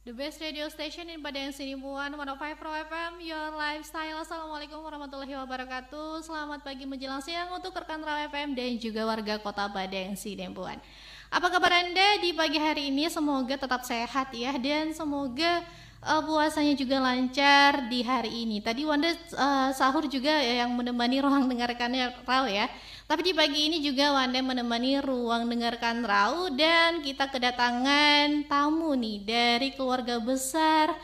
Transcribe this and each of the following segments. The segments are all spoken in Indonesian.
The best radio station in Padang Sinimuan 105 Pro FM, your lifestyle. Assalamualaikum warahmatullahi wabarakatuh. Selamat pagi menjelang siang untuk rekan Raw FM dan juga warga kota Padang Sinimuan. Apa kabar Anda di pagi hari ini? Semoga tetap sehat ya, dan semoga puasanya juga lancar di hari ini. Tadi Wanda sahur juga yang menemani ruang dengarkannya Raw ya. Tapi di pagi ini juga Wanda menemani ruang dengarkan Rau, dan kita kedatangan tamu nih dari keluarga besar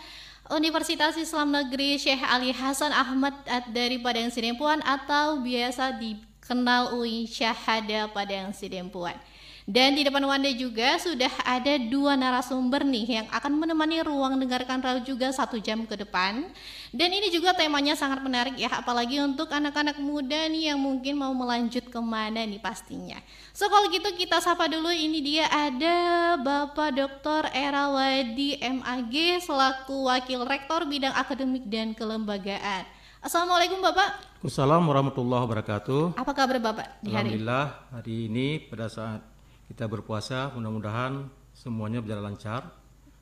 Universitas Islam Negeri Syekh Ali Hasan Ahmad dari Padang Sidempuan, atau biasa dikenal UIN Syahada Padang Sidempuan. Dan di depan Wanda juga sudah ada dua narasumber nih yang akan menemani ruang dengarkan Rau juga 1 jam ke depan. Dan ini juga temanya sangat menarik ya, apalagi untuk anak-anak muda nih yang mungkin mau melanjut kemana nih pastinya. So kalau gitu kita sapa dulu, ini dia ada Bapak Dr. Erawadi MAG selaku Wakil Rektor Bidang Akademik dan Kelembagaan. Assalamualaikum Bapak. Assalamualaikum warahmatullahi wabarakatuh. Apa kabar Bapak di hari ini? Alhamdulillah, hari ini pada saat kita berpuasa mudah-mudahan semuanya berjalan lancar,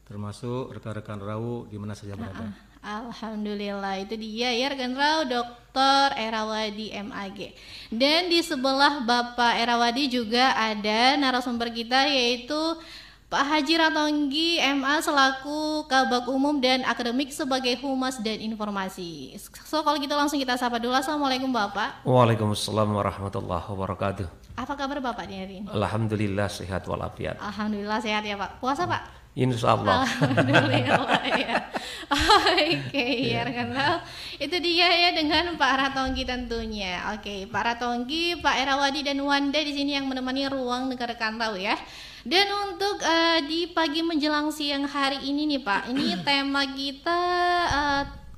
termasuk rekan-rekan Rau di mana saja berada. Alhamdulillah, itu dia ya rekan Rau, Dr. Erawadi MAG. Dan di sebelah Bapak Erawadi juga ada narasumber kita, yaitu Pak Haji Ratonggi MA selaku Kabak Umum dan Akademik sebagai Humas dan Informasi. So kalau gitu langsung kita sapa dulu. Assalamualaikum Bapak. Waalaikumsalam warahmatullahi wabarakatuh. Apa kabar Bapak di hari ini? Alhamdulillah sehat walafiat. Alhamdulillah sehat ya Pak. Puasa Pak? Insya Allah. Alhamdulillah ya. Oke ya rekan Rau, itu dia ya dengan Pak Ratonggi tentunya. Oke, Pak Ratonggi, Pak Erawadi dan Wanda di sini yang menemani ruang rekan Rau ya. Dan untuk di pagi menjelang siang hari ini nih Pak, ini tema kita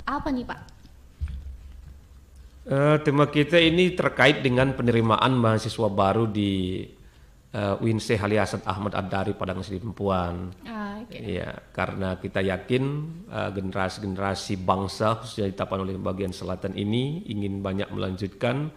apa nih Pak? Tema kita ini terkait dengan penerimaan mahasiswa baru di UIN Syekh Ali Hasan Ahmad Ad-Dari Padang Sidempuan. Ya, karena kita yakin generasi-generasi bangsa khususnya di Tapanuli bagian selatan ini ingin banyak melanjutkan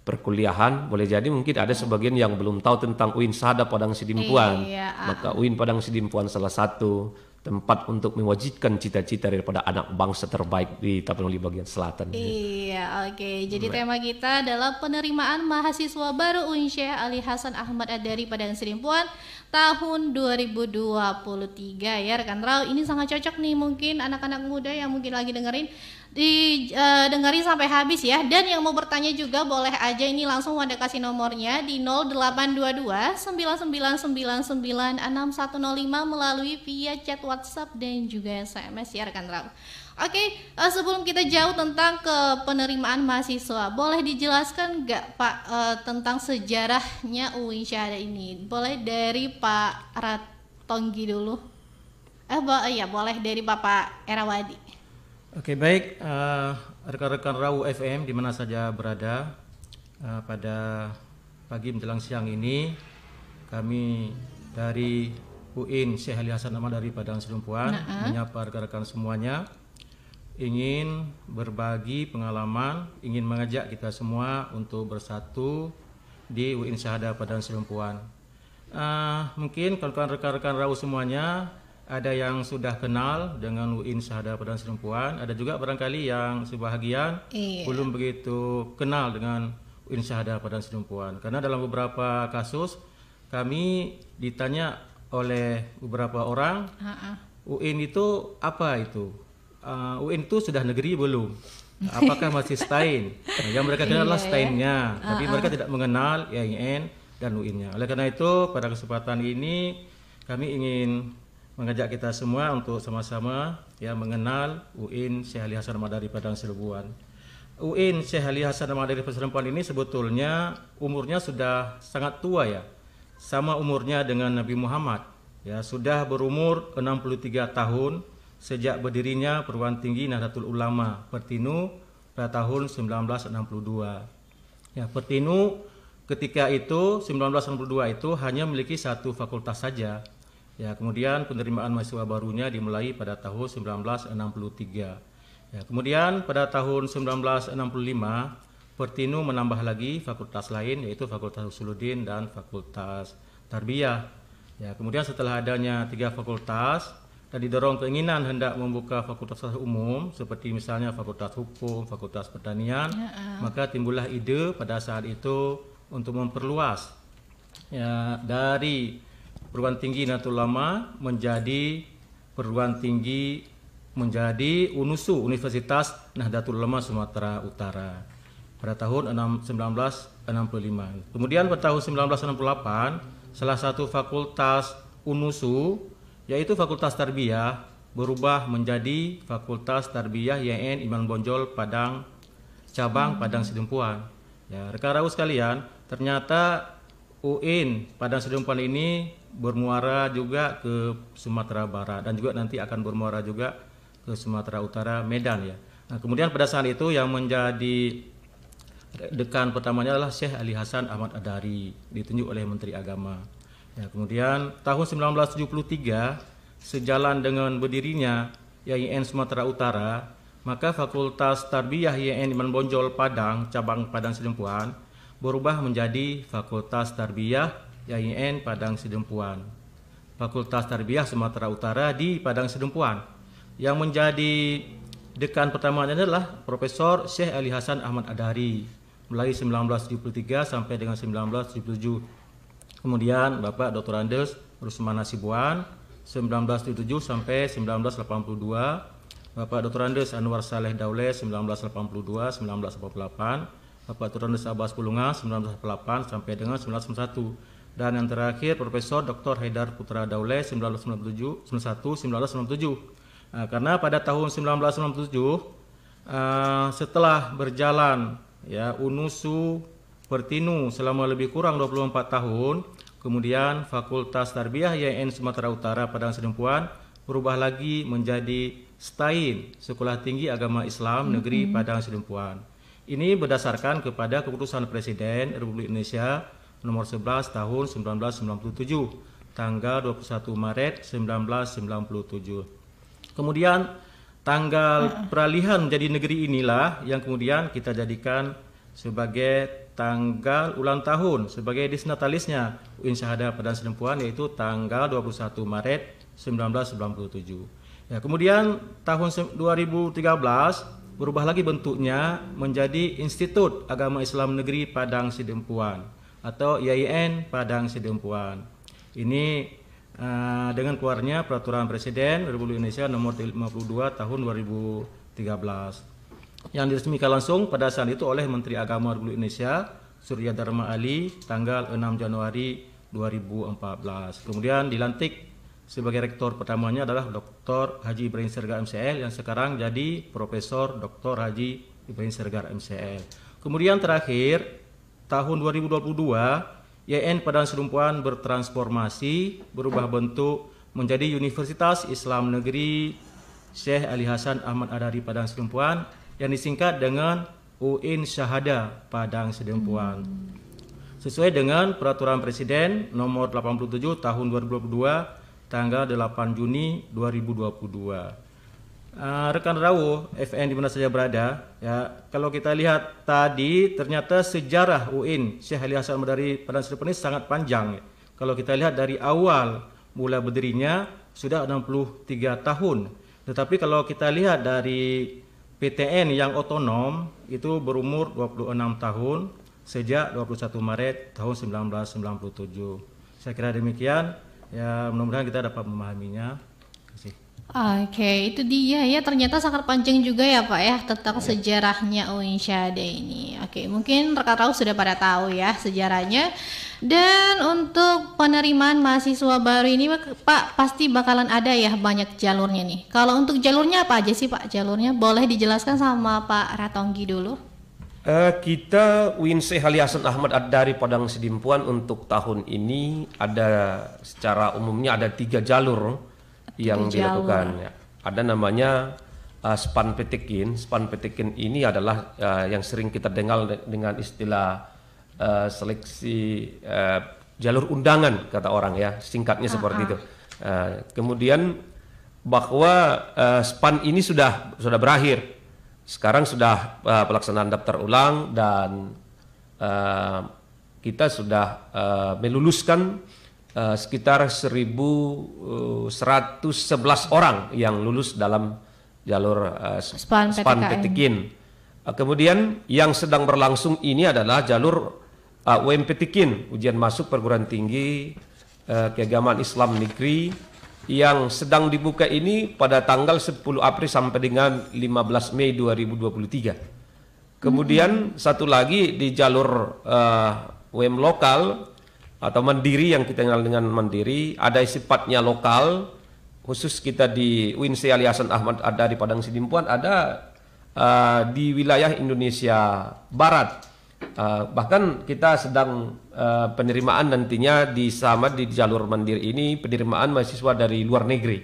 perkuliahan. Boleh jadi mungkin ada sebagian yang belum tahu tentang UIN Syahada Padang Sidempuan. Maka UIN Padang Sidempuan salah satu tempat untuk mewujudkan cita-cita daripada anak bangsa terbaik di Tapanuli bagian selatan. Iya, oke. Jadi tema kita adalah penerimaan mahasiswa baru UIN Syekh Ali Hasan Ahmad Ad-Dari Padang Sidempuan tahun 2023 ya rekan Rau. Ini sangat cocok nih mungkin anak-anak muda yang mungkin lagi dengerin, dengerin sampai habis ya. Dan yang mau bertanya juga boleh aja, ini langsung Wanda kasih nomornya di 0822 9999 6105 melalui via chat WhatsApp dan juga SMS ya rekan Rau. Oke, sebelum kita jauh tentang ke penerimaan mahasiswa, boleh dijelaskan nggak Pak tentang sejarahnya UIN Syahada ini? Boleh dari Pak Ratonggi dulu. Iya, boleh dari Bapak Erawadi. Oke, baik, rekan-rekan Rau FM di mana saja berada, pada pagi menjelang siang ini kami dari UIN Syekh Ali Hasan Ahmad dari Padang Sidempuan menyapa rekan-rekan semuanya, ingin berbagi pengalaman, ingin mengajak kita semua untuk bersatu di UIN Syahada Padang Sidempuan. Mungkin kalau rekan-rekan Rau semuanya ada yang sudah kenal dengan UIN Syahada Padang Sidempuan, ada juga barangkali yang sebahagian belum begitu kenal dengan UIN Syahada Padang Sidempuan. Karena dalam beberapa kasus kami ditanya oleh beberapa orang, UIN itu apa itu? UIN itu sudah negeri belum? Apakah masih STAIN? Yang mereka kenal adalah STAIN-nya, tapi mereka tidak mengenal IAIN dan UIN-nya. Oleh karena itu pada kesempatan ini kami ingin mengajak kita semua untuk sama-sama ya mengenal UIN Syekh Ali Hasan Ahmad dari Padang Sidempuan. UIN Syekh Ali Hasan Ahmad dari Padang Sidempuan ini sebetulnya umurnya sudah sangat tua ya. Sama umurnya dengan Nabi Muhammad. Ya, sudah berumur 63 tahun sejak berdirinya perguruan tinggi Nahdlatul Ulama Pertinu pada tahun 1962. Ya, Pertinu ketika itu 1962 itu hanya memiliki satu fakultas saja. Ya, kemudian penerimaan mahasiswa barunya dimulai pada tahun 1963. Ya, kemudian pada tahun 1965 Pertinu menambah lagi fakultas lain, yaitu Fakultas Usuluddin dan Fakultas Tarbiyah. Ya, kemudian setelah adanya 3 fakultas, dan didorong keinginan hendak membuka fakultas umum seperti misalnya fakultas hukum, fakultas pertanian, maka timbullah ide pada saat itu untuk memperluas ya, dari perguruan tinggi Nahdlatul Ulama menjadi perguruan tinggi menjadi UNUSU, Universitas Nahdlatul Ulama Sumatera Utara pada tahun 1965. Kemudian pada tahun 1968 salah satu fakultas UNUSU yaitu Fakultas Tarbiyah berubah menjadi Fakultas Tarbiyah YN Iman Bonjol Padang cabang Padang Sidempuan. Ya, rekan Rawu sekalian, ternyata UIN Padang Sidempuan ini bermuara juga ke Sumatera Barat dan juga nanti akan bermuara juga ke Sumatera Utara, Medan ya. Nah, kemudian pada saat itu yang menjadi dekan pertamanya adalah Syekh Ali Hasan Ahmad Adari, ditunjuk oleh Menteri Agama. Ya, kemudian tahun 1973 sejalan dengan berdirinya YIN Sumatera Utara, maka Fakultas Tarbiyah YIN Iman Bonjol Padang cabang Padang Sidempuan berubah menjadi Fakultas Tarbiyah YIN Padang Sidempuan. Fakultas Tarbiyah Sumatera Utara di Padang Sidempuan. Yang menjadi dekan pertamanya adalah Profesor Syekh Ali Hasan Ahmad Adari mulai 1973 sampai dengan 1977. Kemudian Bapak Dr. Andes Rusman Hasibuan 1977 sampai 1982. Bapak Dr. Andes Anwar Saleh Daule 1982 1988. Bapak Dr. Andes Abbas Pulunga 1988 sampai dengan 1991. Dan yang terakhir Profesor Dr. Haidar Putra Daule 1997 1997. Nah, karena pada tahun 1997 setelah berjalan ya UNUSU Pertinu selama lebih kurang 24 tahun, kemudian Fakultas Tarbiyah YIN Sumatera Utara Padang Sidempuan berubah lagi menjadi STAIN, Sekolah Tinggi Agama Islam Negeri Padang Sidempuan. Ini berdasarkan kepada keputusan Presiden Republik Indonesia nomor 11 tahun 1997 tanggal 21 Maret 1997. Kemudian tanggal peralihan menjadi negeri inilah yang kemudian kita jadikan sebagai tanggal ulang tahun sebagai disnatalisnya UIN Syahada Padang Sidempuan, yaitu tanggal 21 Maret 1997. Ya, kemudian tahun 2013 berubah lagi bentuknya menjadi Institut Agama Islam Negeri Padang Sidempuan atau YIN Padang Sidempuan. Ini dengan keluarnya Peraturan Presiden Republik Indonesia nomor 52 tahun 2013 yang diresmikan langsung pada saat itu oleh Menteri Agama Republik Indonesia Surya Dharma Ali tanggal 6 Januari 2014. Kemudian dilantik sebagai rektor pertamanya adalah Dr. Haji Ibrahim Sergar MCL yang sekarang jadi Profesor Dr. Haji Ibrahim Sergar MCL. Kemudian terakhir tahun 2022 YIN Padang Sidempuan bertransformasi, berubah bentuk menjadi Universitas Islam Negeri Syekh Ali Hasan Ahmad Adari Padang Sidempuan yang disingkat dengan UIN Syahada Padang Sidempuan. Sesuai dengan Peraturan Presiden nomor 87 tahun 2022 tanggal 8 Juni 2022. Rekan Rawu FN di mana saja berada, ya, kalau kita lihat tadi ternyata sejarah UIN Syekh Ali Hasan Adari Padang Sidempuan ini sangat panjang. Ya. Kalau kita lihat dari awal mula berdirinya sudah 63 tahun. Tetapi kalau kita lihat dari PTN yang otonom itu berumur 26 tahun sejak 21 Maret tahun 1997. Saya kira demikian. Ya, mudah-mudahan kita dapat memahaminya. Oke, itu dia ya, ternyata sangat panjang juga ya Pak ya tentang sejarahnya UIN Syahada ini. Oke, mungkin rekan Rawu sudah pada tahu ya sejarahnya. Dan untuk penerimaan mahasiswa baru ini Pak pasti bakalan ada ya banyak jalurnya nih. Kalau untuk jalurnya apa aja sih Pak jalurnya? Boleh dijelaskan sama Pak Ratonggi dulu? Kita UIN Syekh Ali Hasan Ahmad Adari Padang Sidempuan untuk tahun ini ada secara umumnya ada 3 jalur yang dilakukan ya. Ada namanya SPAN Petekin. SPAN Petekin ini adalah yang sering kita dengar dengan istilah seleksi jalur undangan kata orang ya, singkatnya seperti itu. Kemudian bahwa SPAN ini sudah berakhir. Sekarang sudah pelaksanaan daftar ulang dan kita sudah meluluskan sekitar 1.111 orang yang lulus dalam jalur SPAN PTKIN. Kemudian yang sedang berlangsung ini adalah jalur UMPTKIN, ujian masuk perguruan tinggi keagamaan Islam negeri, yang sedang dibuka ini pada tanggal 10 April sampai dengan 15 Mei 2023. Kemudian satu lagi di jalur UM lokal atau mandiri, yang kita kenal dengan mandiri, ada sifatnya lokal, khusus kita di UINSE Ali Hasan Ahmad Ad-Dari Padang Sidimpuan, ada di wilayah Indonesia Barat. Bahkan kita sedang penerimaan nantinya di jalur mandiri ini, penerimaan mahasiswa dari luar negeri.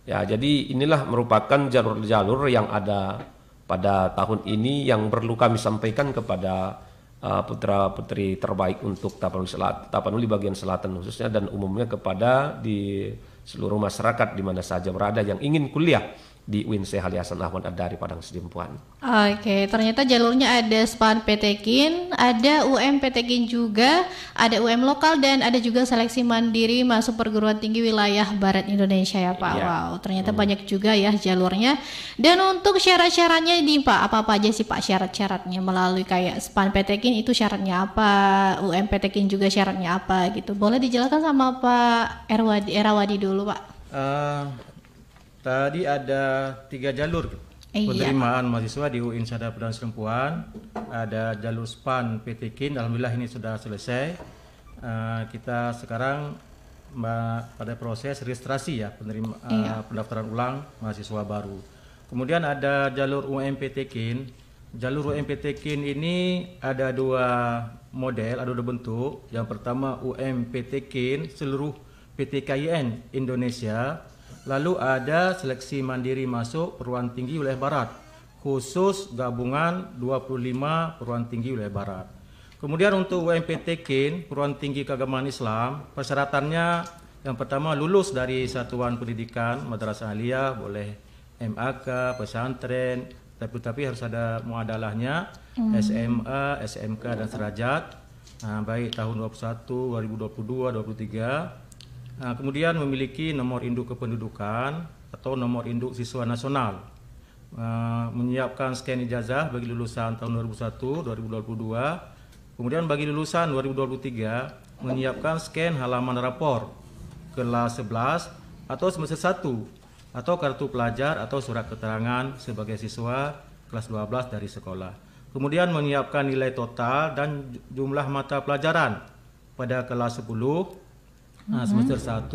Ya, jadi inilah merupakan jalur-jalur yang ada pada tahun ini yang perlu kami sampaikan kepada putra-putri terbaik untuk Tapanuli bagian selatan khususnya, dan umumnya kepada di seluruh masyarakat di mana saja berada yang ingin kuliah di UINSE Ali Hasan Ahmad Ad-Dari Padang Sidimpuan. Oke, ternyata jalurnya ada SPAN PTKIN, ada UM PTKIN juga, ada UM lokal, dan ada juga seleksi mandiri masuk perguruan tinggi wilayah Barat Indonesia ya Pak. Wow, ternyata banyak juga ya jalurnya. Dan untuk syarat-syaratnya ini Pak, apa aja sih Pak syarat-syaratnya melalui kayak SPAN PTKIN itu syaratnya apa, UM PTKIN juga syaratnya apa gitu. Boleh dijelaskan sama Pak Erawadi dulu Pak. Tadi ada 3 jalur penerimaan mahasiswa di UIN Sada Padang Sidimpuan. Ada jalur SPAN PTKIN, alhamdulillah ini sudah selesai. Kita sekarang pada proses registrasi ya, pendaftaran ulang mahasiswa baru. Kemudian ada jalur UMPTKIN. Jalur UMPTKIN ini ada 2 model, ada 2 bentuk. Yang pertama UMPTKIN seluruh PTKIN Indonesia. Lalu ada seleksi mandiri masuk perguruan tinggi wilayah Barat, khusus gabungan 25 perguruan tinggi wilayah Barat. Kemudian untuk UMPTKIN, perguruan tinggi keagamaan Islam, persyaratannya yang pertama lulus dari satuan pendidikan madrasah aliyah, boleh MAK, pesantren, tapi harus ada muadalahnya, SMA, SMK dan sederajat, baik tahun 21, 2022, 2023. Kemudian memiliki nomor induk kependudukan atau nomor induk siswa nasional, menyiapkan scan ijazah bagi lulusan tahun 2001, 2022. Kemudian bagi lulusan 2023 menyiapkan scan halaman rapor kelas 11 atau semester 1 atau kartu pelajar atau surat keterangan sebagai siswa kelas 12 dari sekolah. Kemudian menyiapkan nilai total dan jumlah mata pelajaran pada kelas 10 semester 1,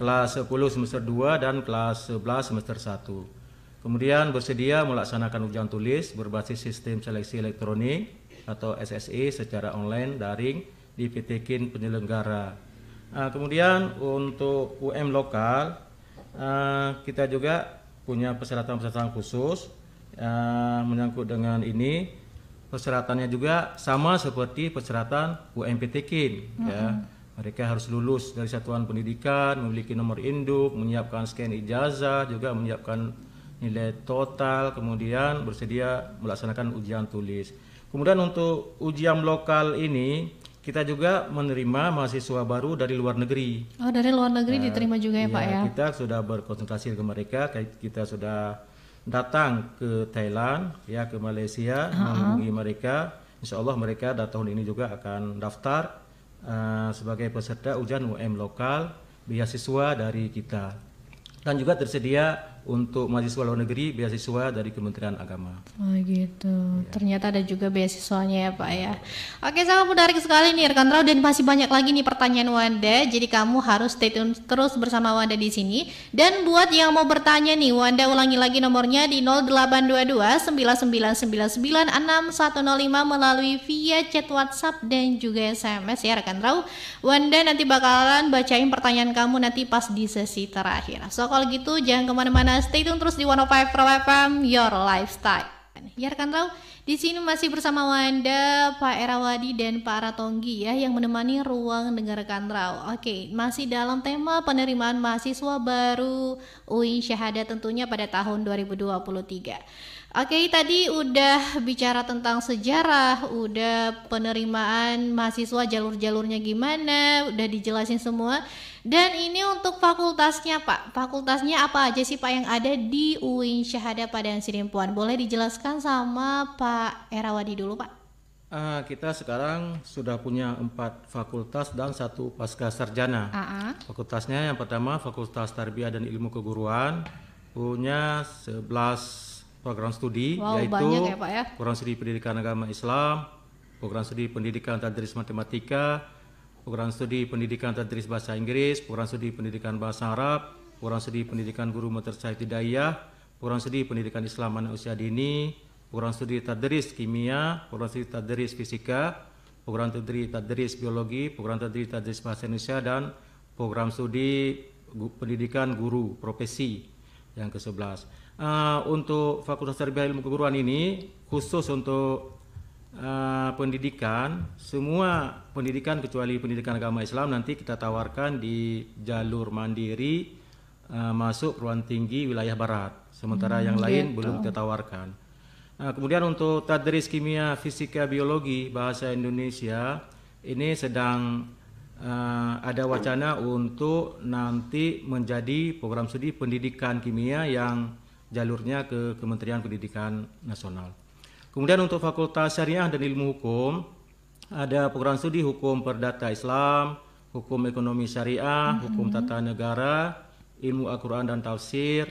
kelas 10 semester 2, dan kelas 11 semester 1. Kemudian bersedia melaksanakan ujian tulis berbasis sistem seleksi elektronik atau SSE secara online daring di PTKIN penyelenggara. Kemudian untuk UM lokal, kita juga punya persyaratan-persyaratan khusus menyangkut dengan ini. Persyaratannya juga sama seperti persyaratan UMPTKIN ya. Mereka harus lulus dari satuan pendidikan, memiliki nomor induk, menyiapkan scan ijazah, juga menyiapkan nilai total, kemudian bersedia melaksanakan ujian tulis. Kemudian untuk ujian lokal ini, kita juga menerima mahasiswa baru dari luar negeri. Oh, dari luar negeri diterima juga ya Pak ya? Kita sudah berkonsultasi dengan mereka, kita sudah datang ke Thailand, ya ke Malaysia, menghubungi mereka. Insya Allah mereka tahun ini juga akan daftar sebagai peserta ujian UM lokal beasiswa dari kita, dan juga tersedia untuk mahasiswa luar negeri beasiswa dari Kementerian Agama. Oh gitu, ya. Ternyata ada juga beasiswanya ya Pak ya. Oke, sangat menarik sekali nih rekan Rau, dan masih banyak lagi nih pertanyaan Wanda. Jadi kamu harus stay tune terus bersama Wanda di sini. Dan buat yang mau bertanya nih, Wanda ulangi lagi nomornya di 0822 9999 6105 melalui via chat WhatsApp dan juga SMS ya rekan Rau. Wanda nanti bakalan bacain pertanyaan kamu nanti pas di sesi terakhir. So kalau gitu jangan kemana-mana, stay tune terus di 105 Pro FM, Your Lifestyle. Ya rekan Rau, Di sini masih bersama Wanda, Pak Erawadi dan Pak Ratonggi ya yang menemani ruang dengarkan raw. Oke, masih dalam tema penerimaan mahasiswa baru UIN Syahada tentunya pada tahun 2023. Oke, tadi udah bicara tentang sejarah, udah penerimaan mahasiswa, jalur-jalurnya gimana, udah dijelasin semua. Dan ini untuk fakultasnya Pak, fakultasnya apa aja sih Pak yang ada di UIN Syahada Padang Sidempuan? Boleh dijelaskan sama Pak Erawadi dulu Pak? Kita sekarang sudah punya 4 fakultas dan 1 pasca sarjana. Fakultasnya yang pertama Fakultas Tarbiyah dan Ilmu Keguruan, punya 11 program studi, yaitu ya, Pak, ya? program studi pendidikan agama Islam, program studi pendidikan tadris matematika, program studi pendidikan tadris bahasa Inggris, program studi pendidikan bahasa Arab, program studi pendidikan guru madrasah ibtidaiyah, program studi pendidikan Islam anak usia dini, program studi tadris kimia, program studi tadris fisika, program studi tadris biologi, program studi tadris bahasa Indonesia, dan program studi pendidikan guru profesi yang ke-11. Untuk Fakultas Tarbiyah Ilmu Keguruan ini khusus untuk pendidikan, semua pendidikan kecuali pendidikan agama Islam nanti kita tawarkan di jalur mandiri masuk perguruan tinggi wilayah barat, sementara yang lain belum kita tawarkan. Kemudian untuk tadris kimia, fisika, biologi, bahasa Indonesia ini sedang ada wacana untuk nanti menjadi program studi pendidikan kimia yang jalurnya ke Kementerian Pendidikan Nasional. Kemudian untuk Fakultas Syariah dan Ilmu Hukum ada program studi Hukum Perdata Islam, Hukum Ekonomi Syariah, Hukum Tata Negara, Ilmu Al-Quran dan Tafsir,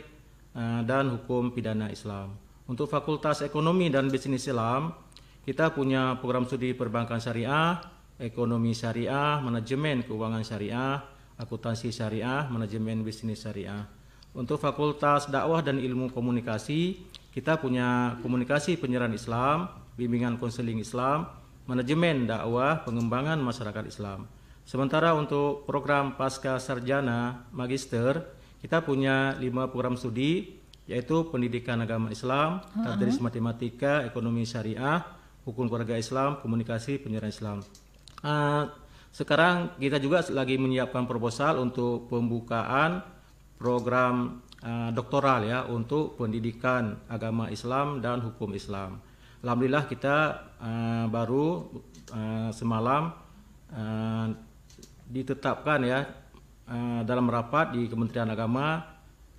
dan Hukum Pidana Islam. Untuk Fakultas Ekonomi dan Bisnis Islam kita punya program studi Perbankan Syariah, Ekonomi Syariah, Manajemen Keuangan Syariah, Akuntansi Syariah, Manajemen Bisnis Syariah. Untuk Fakultas Dakwah dan Ilmu Komunikasi, kita punya Komunikasi Penyiaran Islam, Bimbingan Konseling Islam, Manajemen Dakwah, Pengembangan Masyarakat Islam. Sementara untuk program Pasca Sarjana Magister, kita punya 5 program studi, yaitu Pendidikan Agama Islam, Tadris Matematika, Ekonomi Syariah, Hukum Keluarga Islam, Komunikasi Penyiaran Islam. Sekarang kita juga lagi menyiapkan proposal untuk pembukaan program doktoral ya untuk pendidikan agama Islam dan hukum Islam. Alhamdulillah kita baru semalam ditetapkan ya dalam rapat di Kementerian Agama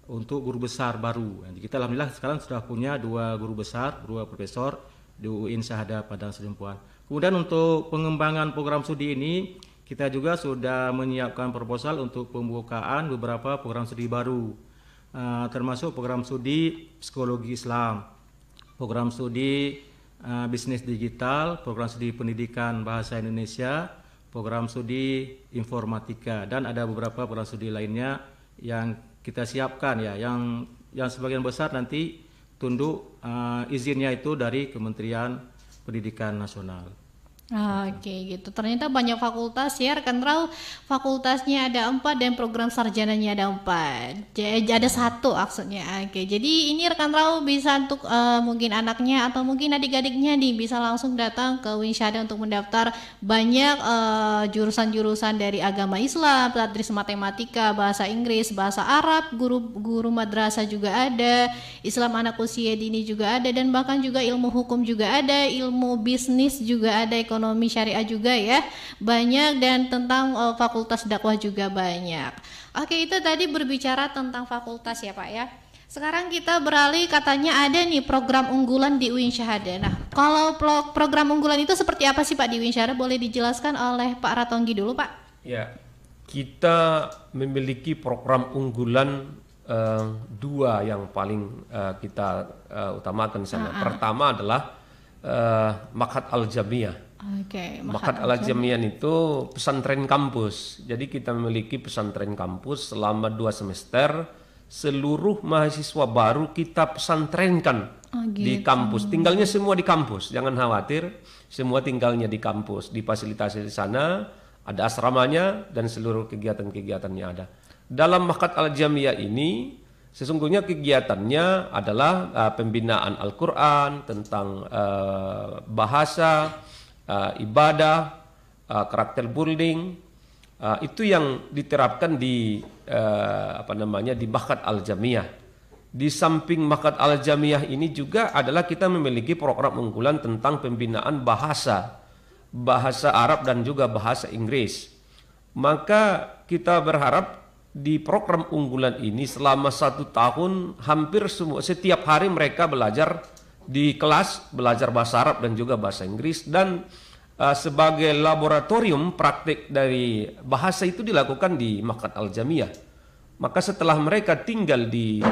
untuk guru besar baru. Kita alhamdulillah sekarang sudah punya 2 guru besar, 2 profesor di UIN Syahada Padang Sidempuan. Kemudian untuk pengembangan program studi ini kita juga sudah menyiapkan proposal untuk pembukaan beberapa program studi baru, termasuk program studi Psikologi Islam, program studi Bisnis Digital, program studi Pendidikan Bahasa Indonesia, program studi Informatika, dan ada beberapa program studi lainnya yang kita siapkan ya, yang sebagian besar nanti tunduk izinnya itu dari Kementerian Pendidikan Nasional. Oke gitu. Ternyata banyak fakultas ya rekan Raw. Fakultasnya ada 4 dan program sarjananya ada 4. Jadi ada 1 maksudnya. Oke. Jadi ini rekan Raw bisa untuk mungkin anaknya atau mungkin adik-adiknya nih bisa langsung datang ke UIN Syahada untuk mendaftar banyak jurusan-jurusan dari agama Islam, tadris matematika, bahasa Inggris, bahasa Arab, guru madrasah juga ada, Islam anak usia dini juga ada, dan bahkan juga ilmu hukum juga ada, ilmu bisnis juga ada, ekonomi syariah juga ya banyak, dan tentang fakultas dakwah juga banyak. Oke, itu tadi berbicara tentang fakultas ya Pak ya. Sekarang kita beralih, katanya ada nih program unggulan di UIN Syahada. Nah, kalau program unggulan itu seperti apa sih Pak di UIN Syahada? Boleh dijelaskan oleh Pak Ratonggi dulu Pak? Ya, kita memiliki program unggulan 2 yang paling kita utamakan di sana. Pertama adalah Ma'had Al-Jamiyah. Ma'had Al-Jamiyah itu pesantren kampus. Jadi kita memiliki pesantren kampus selama 2 semester. Seluruh mahasiswa baru kita pesantrenkan di kampus. Tinggalnya semua di kampus. Jangan khawatir, semua tinggalnya di kampus. Difasilitasi di sana, ada asramanya dan seluruh kegiatan-kegiatannya ada. Dalam Ma'had Al-Jamiyah ini Sesungguhnya kegiatannya adalah pembinaan Al-Quran, tentang bahasa, ibadah, karakter building. Itu yang diterapkan di di Maktab Al-Jamiyah. Di samping Maktab Al-Jamiyah ini juga adalah kita memiliki program unggulan tentang pembinaan bahasa Arab dan juga bahasa Inggris. Maka kita berharap di program unggulan ini selama 1 tahun hampir setiap hari mereka belajar di kelas, belajar bahasa Arab dan juga bahasa Inggris, dan sebagai laboratorium praktik dari bahasa itu dilakukan di Maktab Al-Jamiyah. Maka setelah mereka tinggal di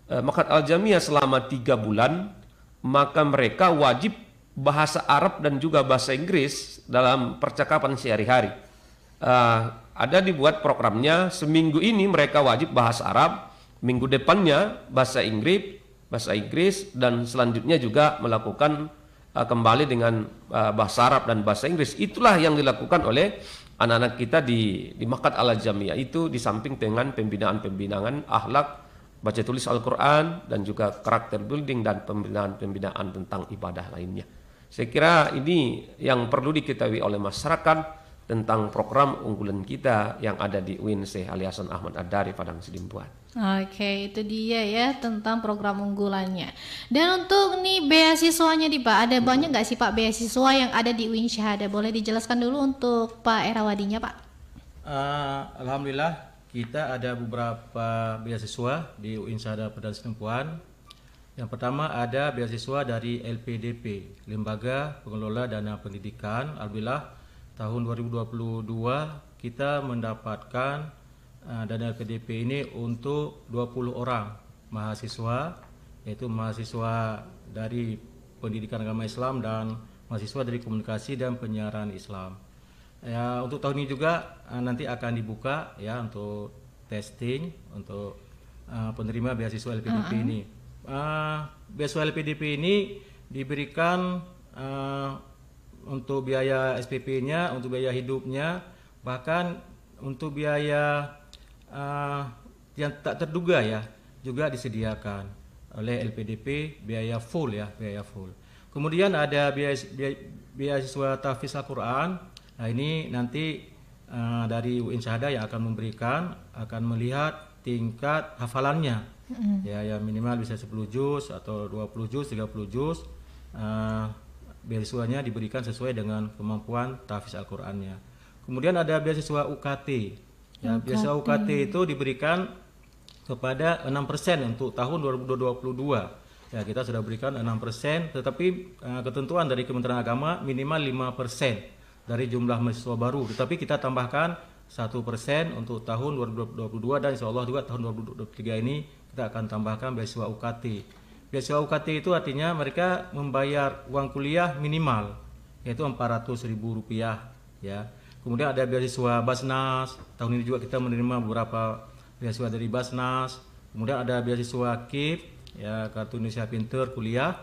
Maktab Al-Jamiyah selama 3 bulan, maka mereka wajib bahasa Arab dan juga bahasa Inggris dalam percakapan sehari-hari. Ada dibuat programnya, seminggu ini mereka wajib bahasa Arab, minggu depannya bahasa Inggris, dan selanjutnya juga melakukan kembali dengan bahasa Arab dan bahasa Inggris. Itulah yang dilakukan oleh anak-anak kita di Maktab Al-Jamiyah itu, di samping dengan pembinaan akhlak, baca tulis Al-Quran, dan juga karakter building dan pembinaan tentang ibadah lainnya. Saya kira ini yang perlu diketahui oleh masyarakat tentang program unggulan kita yang ada di UIN Syekh Ali Hasan Ahmad Ad-Dari Padang Sidimpuan. Oke, itu dia ya tentang program unggulannya. Dan untuk nih beasiswanya nih Pak, ada banyak nggak sih Pak beasiswa yang ada di UIN Syahada? Boleh dijelaskan dulu untuk Pak Erawadinya Pak? Alhamdulillah kita ada beberapa beasiswa di UIN Syahada Padang Sidimpuan. Yang pertama ada beasiswa dari LPDP, Lembaga Pengelola Dana Pendidikan. Alhamdulillah tahun 2022 kita mendapatkan dana LPDP ini untuk 20 orang mahasiswa, yaitu mahasiswa dari Pendidikan Agama Islam dan mahasiswa dari Komunikasi dan Penyiaran Islam. Ya, untuk tahun ini juga nanti akan dibuka ya untuk testing untuk penerima beasiswa LPDP ini. Beasiswa LPDP ini diberikan untuk biaya SPP-nya, untuk biaya hidupnya, bahkan untuk biaya yang tak terduga ya juga disediakan oleh LPDP, biaya full ya, biaya full. Kemudian ada beasiswa tahfiz Al-Quran. Nah ini nanti dari UIN Syahada yang akan memberikan, akan melihat tingkat hafalannya. Ya, yang minimal bisa 10 juz atau 20 juz, 30 juz. Beasiswanya diberikan sesuai dengan kemampuan tahfiz Al-Qurannya. Kemudian ada beasiswa UKT. Ya, beasiswa UKT itu diberikan kepada 6% untuk tahun 2022. Ya, kita sudah berikan 6%, tetapi ketentuan dari Kementerian Agama minimal 5% dari jumlah mahasiswa baru. Tetapi kita tambahkan 1% untuk tahun 2022 dan insya Allah juga tahun 2023 ini kita akan tambahkan beasiswa UKT. Beasiswa UKT itu artinya mereka membayar uang kuliah minimal, yaitu Rp400.000 ya. Kemudian ada beasiswa Basnas. Tahun ini juga kita menerima beberapa beasiswa dari Basnas. Kemudian ada beasiswa KIP, ya, Kartu Indonesia Pinter kuliah.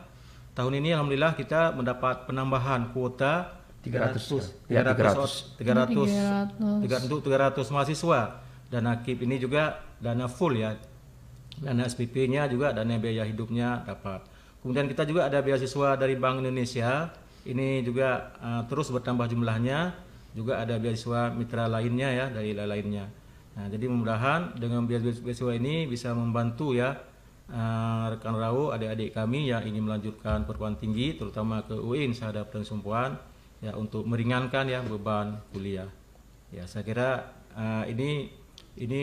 Tahun ini alhamdulillah kita mendapat penambahan kuota 300 mahasiswa. Dana KIP ini juga dana full ya. Dana SPP-nya juga, dana biaya hidupnya dapat. Kemudian kita juga ada beasiswa dari Bank Indonesia. Ini juga terus bertambah jumlahnya. Juga ada beasiswa mitra lainnya ya, dari lainnya. Nah, jadi mudah-mudahan dengan beasiswa ini bisa membantu ya rekan Rau, adik-adik kami yang ingin melanjutkan perguruan tinggi, terutama ke UIN Syahada Padang Sidimpuan, ya, untuk meringankan ya beban kuliah. Ya, saya kira ini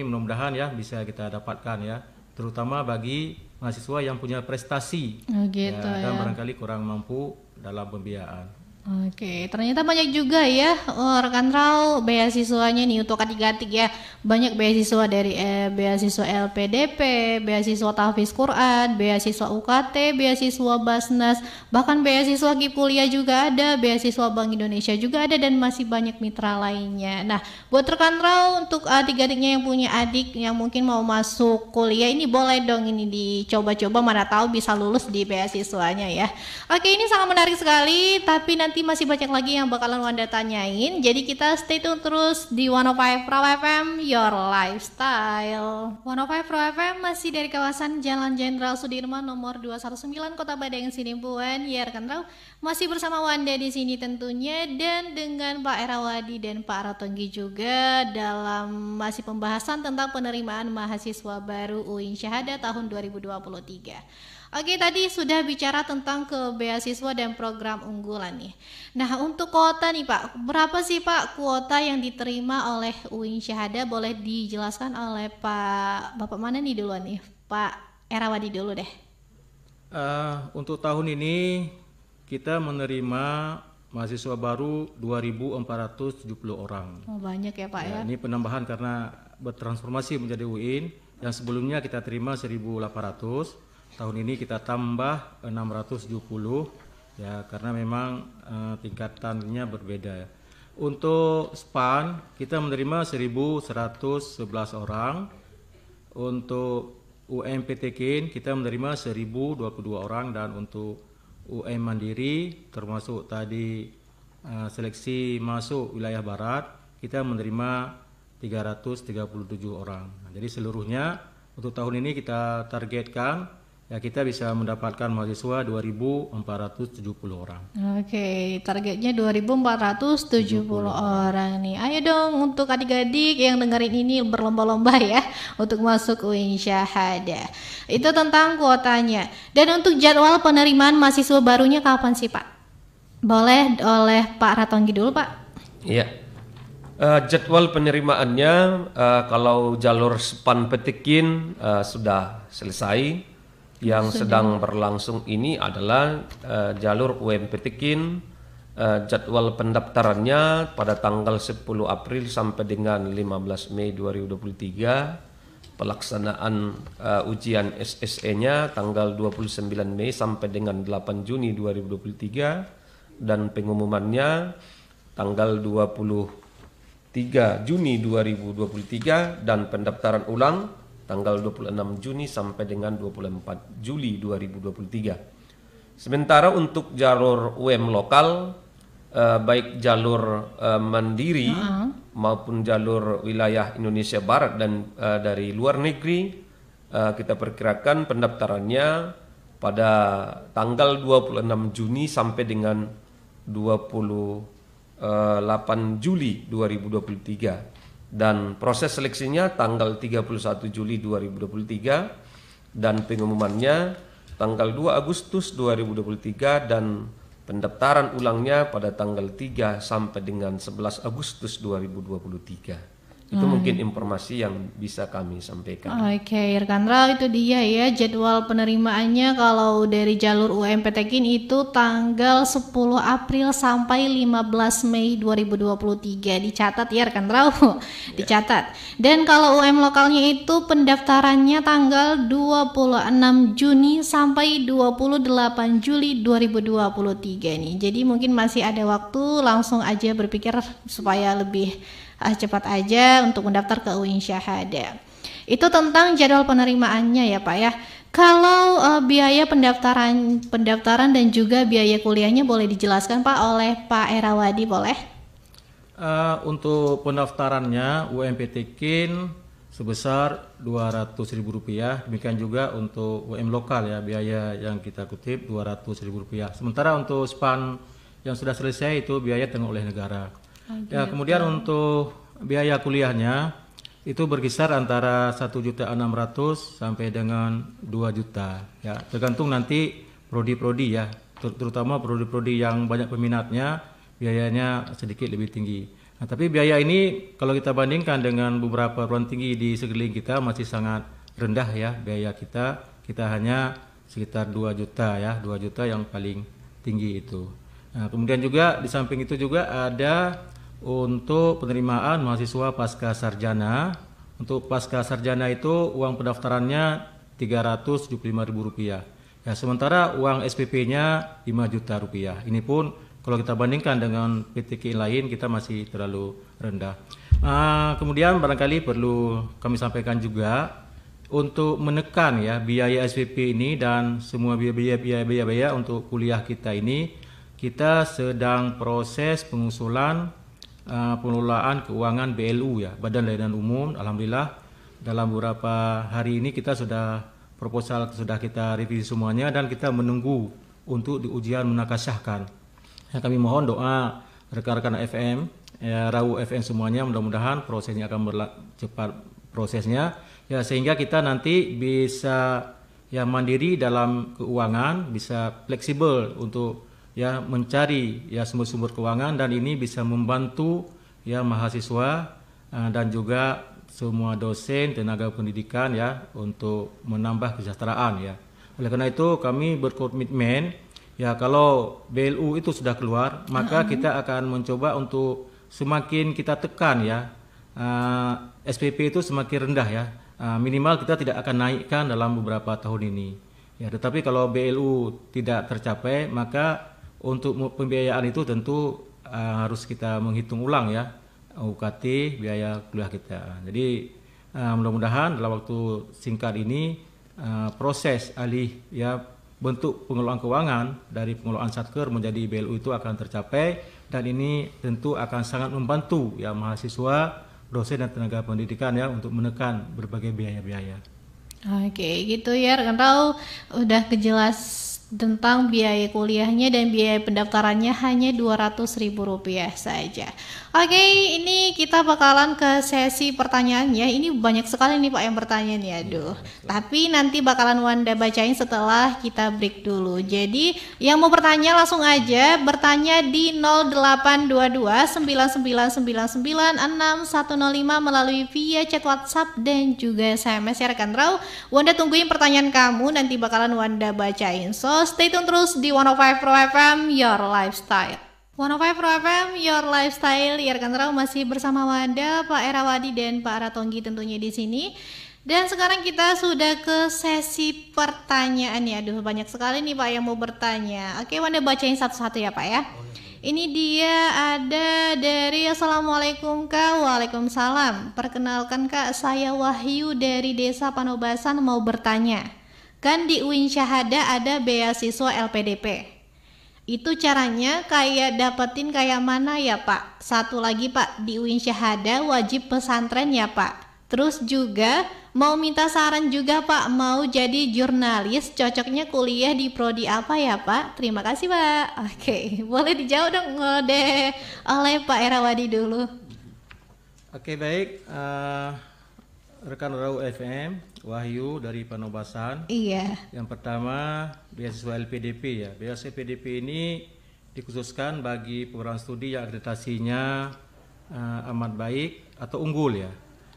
mudah-mudahan ya bisa kita dapatkan ya, terutama bagi mahasiswa yang punya prestasi dan barangkali kurang mampu dalam pembiayaan. Oke, ternyata banyak juga ya rekan Rau beasiswanya nih untuk adik-adik ya. Banyak beasiswa dari beasiswa LPDP, beasiswa tahfiz Quran, beasiswa UKT, beasiswa Basnas, bahkan beasiswa Kipulia juga ada, beasiswa Bank Indonesia juga ada, dan masih banyak mitra lainnya. Nah, buat rekan Rau untuk adik-adiknya yang punya adik yang mungkin mau masuk kuliah ini, boleh dong ini dicoba-coba, mana tahu bisa lulus di beasiswanya ya. Oke, ini sangat menarik sekali, tapi nanti nanti masih banyak lagi yang bakalan Wanda tanyain. Jadi kita stay tune terus di 105 Pro FM, Your Lifestyle. 105 Pro FM masih dari kawasan Jalan Jenderal Sudirman nomor 219 Kota Badung Sidempuan. Ya rekan Rau, masih bersama Wanda di sini tentunya, dan dengan Pak Erawadi dan Pak Ratonggi juga dalam masih pembahasan tentang penerimaan mahasiswa baru UIN Syahada tahun 2023. Oke, tadi sudah bicara tentang ke beasiswa dan program unggulan nih. Nah, untuk kuota nih Pak, berapa sih Pak kuota yang diterima oleh UIN Syahada? Boleh dijelaskan oleh Bapak mana nih duluan nih? Pak Erawadi dulu deh. Untuk tahun ini kita menerima mahasiswa baru 2.470 orang. Oh, banyak ya Pak ya. Ini penambahan karena bertransformasi menjadi UIN. Yang sebelumnya kita terima 1.800. Tahun ini kita tambah 670 ya, karena memang tingkatannya berbeda ya. Untuk SPAN kita menerima 1.111 orang. Untuk UMPTKIN kita menerima 1.022 orang, dan untuk UM Mandiri termasuk tadi seleksi masuk wilayah barat kita menerima 337 orang. Nah, jadi seluruhnya untuk tahun ini kita targetkan ya kita bisa mendapatkan mahasiswa 2.470 orang. Oke, targetnya 2.470 orang nih. Ayo dong untuk adik-adik yang dengerin ini berlomba-lomba ya untuk masuk UIN Syahada. Itu tentang kuotanya. Dan untuk jadwal penerimaan mahasiswa barunya kapan sih Pak? Boleh oleh Pak Ratonggi dulu Pak. Iya. Jadwal penerimaannya kalau jalur SPAN Petikin sudah selesai. Yang sedang berlangsung ini adalah jalur UMPTKIN. Jadwal pendaftarannya pada tanggal 10 April sampai dengan 15 Mei 2023. Pelaksanaan ujian SSE-nya tanggal 29 Mei sampai dengan 8 Juni 2023. Dan pengumumannya tanggal 23 Juni 2023 dan pendaftaran ulang tanggal 26 Juni sampai dengan 24 Juli 2023. Sementara untuk jalur UM lokal, baik jalur mandiri maupun jalur wilayah Indonesia Barat dan dari luar negeri, kita perkirakan pendaftarannya pada tanggal 26 Juni sampai dengan 28 Juli 2023. Dan proses seleksinya tanggal 31 Juli 2023 dan pengumumannya tanggal 2 Agustus 2023 dan pendaftaran ulangnya pada tanggal 3 sampai dengan 11 Agustus 2023. Itu mungkin informasi yang bisa kami sampaikan. Oke, rekan Rau, itu dia ya jadwal penerimaannya. Kalau dari jalur UMPTKIN itu tanggal 10 April sampai 15 Mei 2023. Dicatat ya rekan Rau, dicatat. Dan kalau UM lokalnya itu pendaftarannya tanggal 26 Juni sampai 28 Juli 2023 nih. Jadi mungkin masih ada waktu, langsung aja berpikir supaya lebih cepat aja untuk mendaftar ke UIN Syahada. Itu tentang jadwal penerimaannya ya Pak ya. Kalau biaya pendaftaran dan juga biaya kuliahnya boleh dijelaskan Pak oleh Pak Erawadi, boleh? Untuk pendaftarannya UMPTKIN sebesar Rp200.000. Demikian juga untuk UM lokal ya, biaya yang kita kutip Rp200.000. Sementara untuk SPAN yang sudah selesai itu biaya tanggung oleh negara. Ya, kemudian untuk biaya kuliahnya itu berkisar antara 1.600.000 sampai dengan 2 juta ya, tergantung nanti prodi-prodi ya, terutama prodi-prodi yang banyak peminatnya biayanya sedikit lebih tinggi. Nah, tapi biaya ini kalau kita bandingkan dengan beberapa perguruan tinggi di sekeliling kita masih sangat rendah ya, biaya kita hanya sekitar 2 juta ya, 2 juta yang paling tinggi itu. Nah, kemudian juga di samping itu juga ada untuk penerimaan mahasiswa pasca sarjana. Untuk pasca sarjana itu uang pendaftarannya Rp375.000 ya, sementara uang SPP-nya Rp5 juta. Ini pun kalau kita bandingkan dengan PTKI lain kita masih terlalu rendah. Kemudian barangkali perlu kami sampaikan juga untuk menekan ya biaya SPP ini dan semua biaya untuk kuliah kita ini, kita sedang proses pengusulan pengelolaan keuangan BLU ya, Badan Layanan Umum. Alhamdulillah dalam beberapa hari ini kita sudah proposal sudah kita revisi semuanya dan kita menunggu untuk diujian munakasyahkan. Ya, kami mohon doa rekan-rekan FM, ya, Rawu FM semuanya, mudah-mudahan prosesnya akan cepat prosesnya ya, sehingga kita nanti bisa ya mandiri dalam keuangan, bisa fleksibel untuk ya mencari ya sumber-sumber keuangan, dan ini bisa membantu ya mahasiswa dan juga semua dosen tenaga pendidikan ya untuk menambah kesejahteraan ya. Oleh karena itu kami berkomitmen ya, kalau BLU itu sudah keluar maka kita akan mencoba untuk semakin kita tekan ya SPP itu semakin rendah ya, minimal kita tidak akan naikkan dalam beberapa tahun ini ya. Tetapi kalau BLU tidak tercapai maka untuk pembiayaan itu tentu harus kita menghitung ulang ya UKT biaya kuliah kita. Jadi mudah-mudahan dalam waktu singkat ini proses alih ya bentuk pengelolaan keuangan dari pengelolaan Satker menjadi BLU itu akan tercapai, dan ini tentu akan sangat membantu ya mahasiswa, dosen dan tenaga pendidikan ya untuk menekan berbagai biaya-biaya. Oke, gitu ya rekan Rawu, udah kejelas tentang biaya kuliahnya dan biaya pendaftarannya hanya Rp200.000 saja. Oke, ini kita bakalan ke sesi pertanyaan ya. Ini banyak sekali nih Pak yang bertanya nih, aduh. Tapi nanti bakalan Wanda bacain setelah kita break dulu. Jadi yang mau bertanya langsung aja bertanya di 0822 9999 melalui via chat WhatsApp dan juga SMS ya rekan Rawu. Wanda tungguin pertanyaan kamu, nanti bakalan Wanda bacain. So stay tune terus di 105 Pro FM Your Lifestyle. 105 Pro FM Your Lifestyle ya rekan Rawu, masih bersama Wanda, Pak Erawadi dan Pak Ratonggi tentunya di sini. Dan sekarang kita sudah ke sesi pertanyaan ya. Aduh banyak sekali nih Pak yang mau bertanya. Oke, Wanda bacain satu-satu ya Pak ya. Ini dia ada dari Assalamualaikum Kak. Waalaikumsalam. Perkenalkan Kak, saya Wahyu dari Desa Panobasan mau bertanya. Kan di UIN Syahada ada beasiswa LPDP. Itu caranya kayak dapetin kayak mana ya Pak? Satu lagi Pak, di UIN Syahada wajib pesantren ya Pak? Terus juga mau minta saran juga Pak, mau jadi jurnalis, cocoknya kuliah di prodi apa ya Pak? Terima kasih Pak. Oke, boleh dijawab dong oleh Pak Erawadi dulu. Oke, baik, rekan Rawu FM, Wahyu dari Panobasan. Iya. Yang pertama beasiswa LPDP ya. Beasiswa LPDP ini dikhususkan bagi program studi yang akreditasinya amat baik atau unggul ya.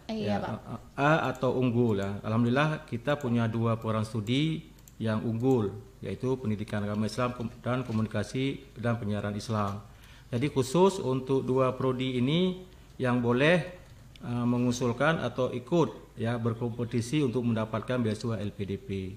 Iya, ya, Pak. A atau unggul ya. Alhamdulillah kita punya 2 program studi yang unggul, yaitu Pendidikan Agama Islam dan Komunikasi dan Penyiaran Islam. Jadi khusus untuk 2 prodi ini yang boleh mengusulkan atau ikut ya berkompetisi untuk mendapatkan beasiswa LPDP.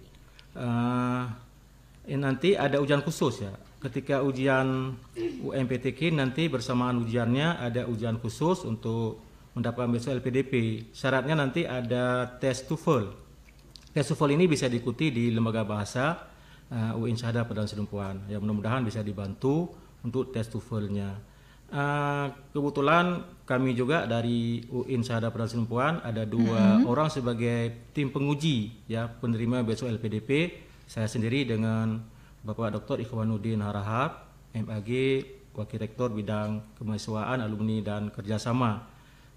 Nanti ada ujian khusus ya. Ketika ujian UMPTQ nanti bersamaan ujiannya ada ujian khusus untuk mendapatkan beasiswa LPDP. Syaratnya nanti ada tes TOEFL. Tes TOEFL ini bisa diikuti di Lembaga Bahasa UIN Syahada Padang Sidempuan. Ya, mudah-mudahan bisa dibantu untuk tes TOEFL-nya. Kebetulan kami juga dari UIN Syahada Padang Sidempuan ada 2 orang sebagai tim penguji ya penerima beasiswa LPDP. Saya sendiri dengan Bapak Dr. Ikhwanuddin Harahap, MAG, Wakil Rektor Bidang Kemahasiswaan, Alumni dan Kerjasama.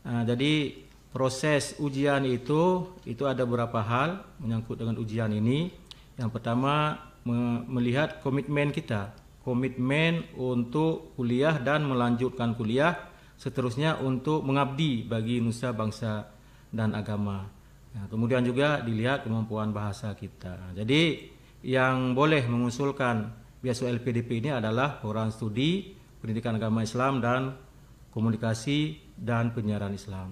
Jadi proses ujian itu ada beberapa hal menyangkut dengan ujian ini. Yang pertama melihat komitmen kita, komitmen untuk kuliah dan melanjutkan kuliah, seterusnya untuk mengabdi bagi nusa bangsa dan agama. Nah, kemudian juga dilihat kemampuan bahasa kita. Jadi yang boleh mengusulkan beasiswa LPDP ini adalah program studi Pendidikan Agama Islam dan Komunikasi dan Penyiaran Islam.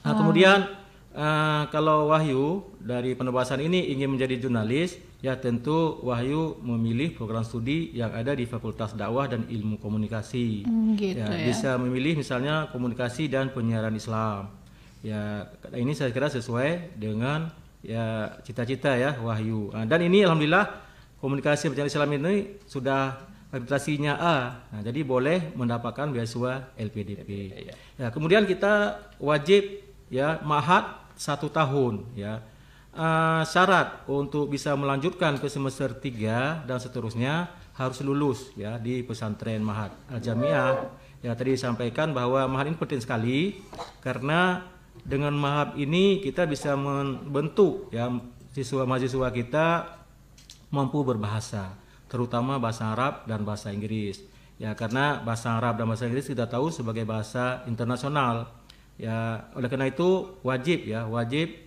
Nah, kemudian kalau Wahyu dari Panobasan ini ingin menjadi jurnalis, ya tentu Wahyu memilih program studi yang ada di Fakultas Dakwah dan Ilmu Komunikasi. Gitu ya. Bisa memilih misalnya Komunikasi dan Penyiaran Islam. Ya, ini saya kira sesuai dengan ya cita-cita ya Wahyu. Dan ini alhamdulillah Komunikasi Penyiaran Islam ini sudah akreditasinya A, nah, jadi boleh mendapatkan beasiswa LPDP. Ya, kemudian kita wajib ya ma'had 1 tahun ya. Syarat untuk bisa melanjutkan ke semester 3 dan seterusnya harus lulus ya di pesantren Ma'had Al-Jamiah. Ya, tadi disampaikan bahwa Ma'had ini penting sekali karena dengan Ma'had ini kita bisa membentuk ya mahasiswa kita mampu berbahasa, terutama bahasa Arab dan bahasa Inggris. Ya, karena bahasa Arab dan bahasa Inggris kita tahu sebagai bahasa internasional. Ya, oleh karena itu wajib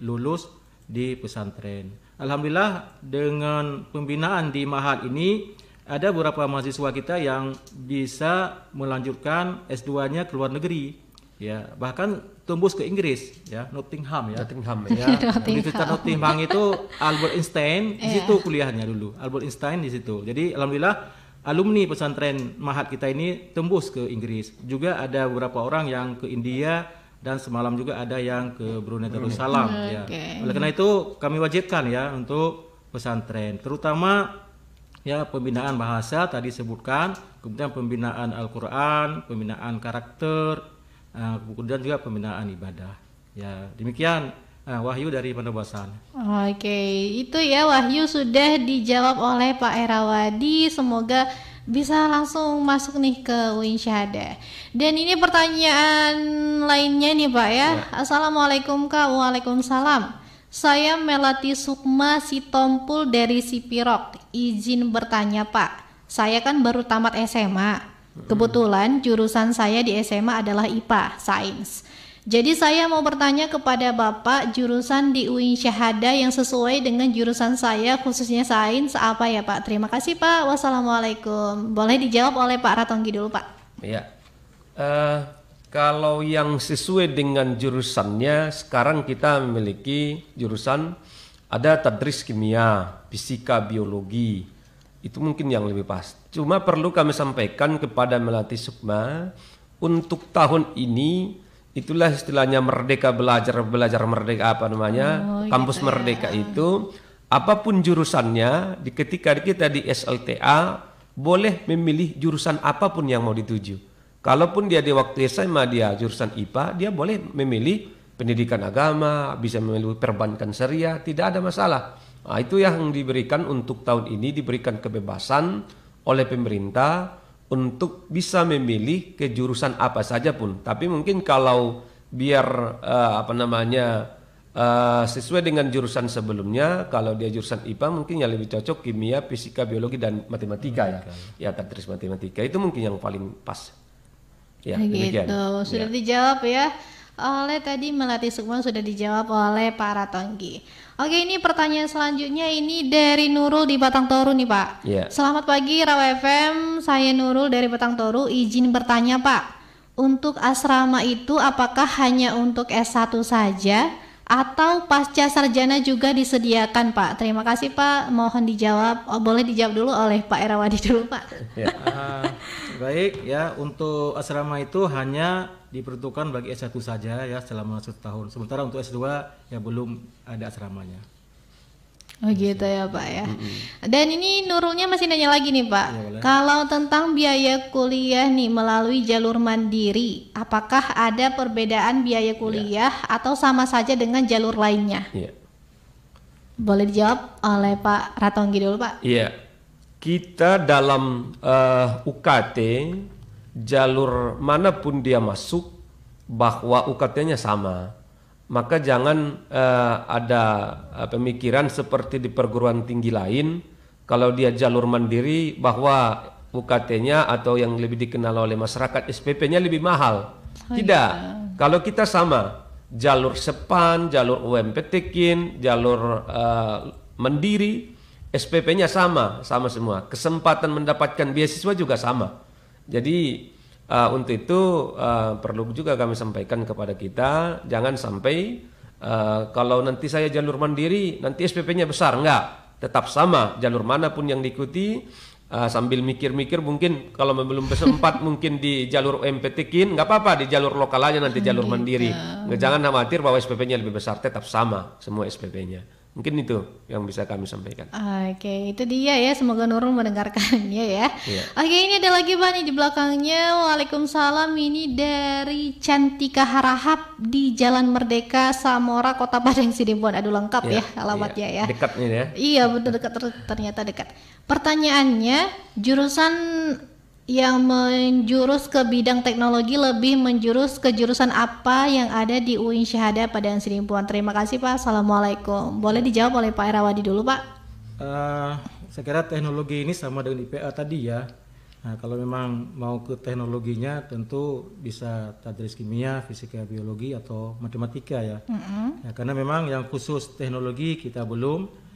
lulus di pesantren. Alhamdulillah dengan pembinaan di Ma'had ini ada beberapa mahasiswa kita yang bisa melanjutkan S2-nya ke luar negeri. Ya, bahkan tembus ke Inggris ya, Nottingham ya. Universitas Nottingham itu Albert Einstein di situ kuliahnya dulu. Albert Einstein di situ. Jadi alhamdulillah alumni pesantren Ma'had kita ini tembus ke Inggris. Juga ada beberapa orang yang ke India dan semalam juga ada yang ke Brunei Darussalam ya. Oleh karena itu kami wajibkan ya untuk pesantren, terutama ya pembinaan bahasa tadi sebutkan, kemudian pembinaan Al-Qur'an, pembinaan karakter, kemudian juga pembinaan ibadah. Ya, demikian Wahyu dari Pendobasan. Oke, itu ya Wahyu sudah dijawab oleh Pak Erawadi. Semoga bisa langsung masuk nih ke UIN Syahada. Dan ini pertanyaan lainnya nih Pak ya. Assalamualaikum Kak. Waalaikumsalam. Saya Melati Sukma Sitompul dari Sipirok. Izin bertanya Pak. Saya kan baru tamat SMA. Kebetulan jurusan saya di SMA adalah IPA, Sains. Jadi saya mau bertanya kepada Bapak, jurusan di UIN Syahada yang sesuai dengan jurusan saya khususnya sains apa ya Pak? Terima kasih Pak. Wassalamualaikum. Boleh dijawab oleh Pak Ratonggi dulu Pak. Ya, kalau yang sesuai dengan jurusannya sekarang kita memiliki jurusan ada tadris kimia, fisika, biologi. Itu mungkin yang lebih pas. Cuma perlu kami sampaikan kepada Melati Sukma untuk tahun ini. Itulah istilahnya merdeka belajar merdeka apa namanya kampus gitu merdeka ya. Itu apapun jurusannya ketika kita di SLTA boleh memilih jurusan apapun yang mau dituju. Kalaupun dia di waktu SMA dia jurusan IPA, dia boleh memilih pendidikan agama, bisa memilih perbankan syariah, tidak ada masalah. Nah, itu yang diberikan untuk tahun ini, diberikan kebebasan oleh pemerintah untuk bisa memilih ke jurusan apa saja pun. Tapi mungkin kalau biar sesuai dengan jurusan sebelumnya, kalau dia jurusan IPA mungkin yang lebih cocok kimia, fisika, biologi dan matematika ya. Ya, tadris matematika itu mungkin yang paling pas. Ya, demikian. Gitu. Sudah dijawab ya. Oleh tadi Melati Sukma sudah dijawab oleh Pak Ratonggi. Oke, ini pertanyaan selanjutnya ini dari Nurul di Batang Toru nih Pak. Selamat pagi Rawa FM, saya Nurul dari Batang Toru. Izin bertanya Pak, untuk asrama itu apakah hanya untuk S1 saja atau pasca sarjana juga disediakan Pak? Terima kasih Pak, mohon dijawab. Boleh dijawab dulu oleh Pak Erawadi dulu Pak. Baik ya, untuk asrama itu hanya diperuntukkan bagi S1 saja ya selama 1 tahun. Sementara untuk S2 ya belum ada asramanya. Oh gitu ya Pak ya. Dan ini Nurulnya masih nanya lagi nih Pak. Ya, kalau tentang biaya kuliah nih melalui jalur mandiri, apakah ada perbedaan biaya kuliah atau sama saja dengan jalur lainnya? Boleh dijawab oleh Pak Ratonggi dulu Pak. Iya. Kita dalam UKT jalur manapun dia masuk bahwa UKT-nya sama, maka jangan ada pemikiran seperti di perguruan tinggi lain kalau dia jalur mandiri bahwa UKT-nya atau yang lebih dikenal oleh masyarakat SPP-nya lebih mahal. Tidak, kalau kita sama jalur SEPAN, jalur UMPTKIN, jalur mandiri, SPP-nya sama semua, kesempatan mendapatkan beasiswa juga sama. Jadi untuk itu perlu juga kami sampaikan kepada kita, jangan sampai kalau nanti saya jalur mandiri nanti SPP-nya besar, enggak, tetap sama jalur manapun yang diikuti. Sambil mikir-mikir mungkin kalau belum sempat mungkin di jalur UMPTKIN nggak apa-apa, di jalur lokal aja nanti jalur mandiri. Jangan khawatir bahwa SPP-nya lebih besar, tetap sama semua SPP-nya. Mungkin itu yang bisa kami sampaikan. Oke, itu dia ya. Semoga Nurul mendengarkannya ya. Iya. Oke, ini ada lagi Pak nih di belakangnya. Waalaikumsalam. Ini dari Cantika Harahap di Jalan Merdeka, Samora, Kota Padang Sidempuan. Aduh lengkap ya alamatnya ya. Dekat nih ya. Iya betul dekat, ternyata dekat. Pertanyaannya, jurusan yang menjurus ke bidang teknologi lebih menjurus ke jurusan apa yang ada di UIN Syahada Padang Sidempuan? Terima kasih Pak. Assalamualaikum. Boleh dijawab oleh Pak Erawadi dulu Pak? Saya kira teknologi ini sama dengan IPA tadi ya. Nah, kalau memang mau ke teknologinya tentu bisa tadris kimia, fisika, biologi atau matematika ya. Ya karena memang yang khusus teknologi kita belum.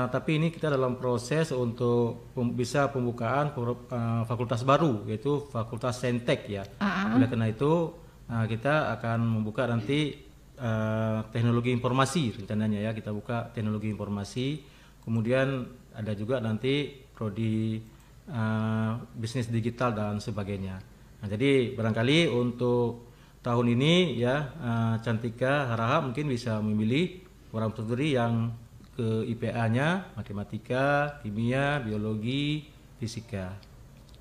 Tapi ini kita dalam proses untuk bisa pembukaan fakultas baru, yaitu Fakultas Saintek ya. Oleh karena itu kita akan membuka nanti teknologi informasi rencananya ya, kita buka teknologi informasi. Kemudian ada juga nanti prodi bisnis digital dan sebagainya. Nah, jadi barangkali untuk tahun ini ya Cantika Harahap mungkin bisa memilih orang studi yang ke IPA-nya matematika, kimia, biologi, fisika.